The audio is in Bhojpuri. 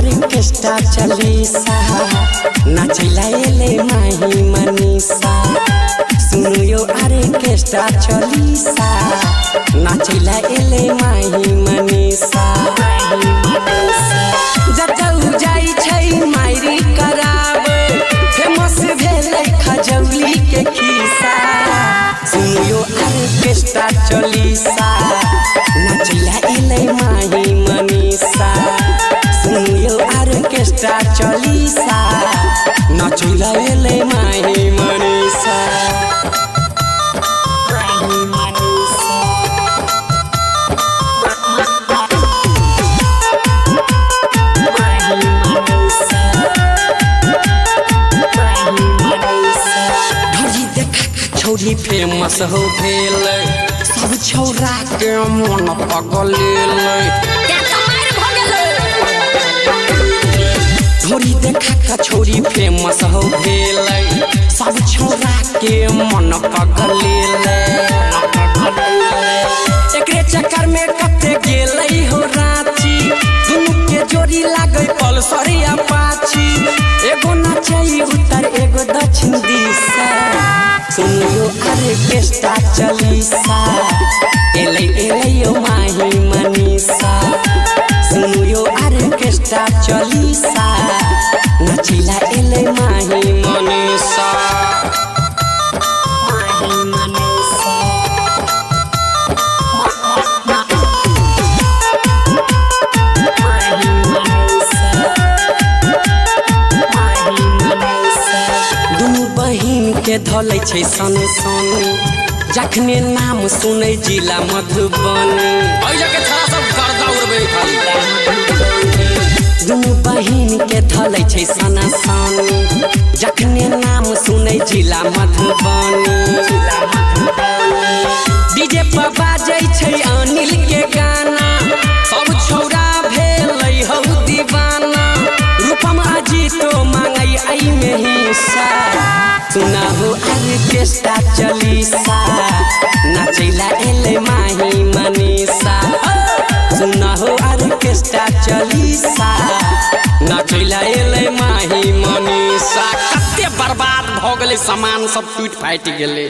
ऑर्केस्ट्रा चलीसा नाचैला एले माही मनीषा। सुनो यो ऑर्केस्ट्रा चलीसा नाचैला एले माही मनीषा। जतौ जाई छै मायरी करावे फेमस भेलै खजौली के खिस्सा। सुनो यो ऑर्केस्ट्रा चलीसा नाचैला एले माही मनीषा। सुनो यो ऑर्केस्ट्रा चलीसा नाचैला एले माही मनीषा। छौरी फेमस हो भेल सब छौरा के मन पगलेलै। ढोरी देखा का छौरी फेमस हो भेल सब छौरा के मन पगलेलै। एकरे चक्कर में कते गेलै हो रांची दुनू के जोड़ी लागै पल्सर अपाची। एगो नाचै उत्तर एगो दक्षिण दिशा। सुनो यो ऑर्केस्ट्रा चलीसा एले एले यो माही मनीषा। सुनो यो ऑर्केस्ट्रा चलीसा नाचैला एले माही मनीषा। के धलै छै सन सन जखने नाम सुनै जिला मधुबनी। दुनू बहिन के धलै छै सन सन जखने नाम सुनै जिला मधुबनी। डीजे पर बाजै छै अनिल के गाना सब छौरा भेलै हौ दीवाना। रूपम अजीतो मांगै आई में हिस्सा। सुना हो ऑर्केस्ट्रा चलीसा नाचैला एले माही मनीषा। सुना हो ऑर्केस्ट्रा चलीसा नाचैला एले माही मनीषा। कते बर्बाद भ गेलै सामान सब टूट फाटि गेलै।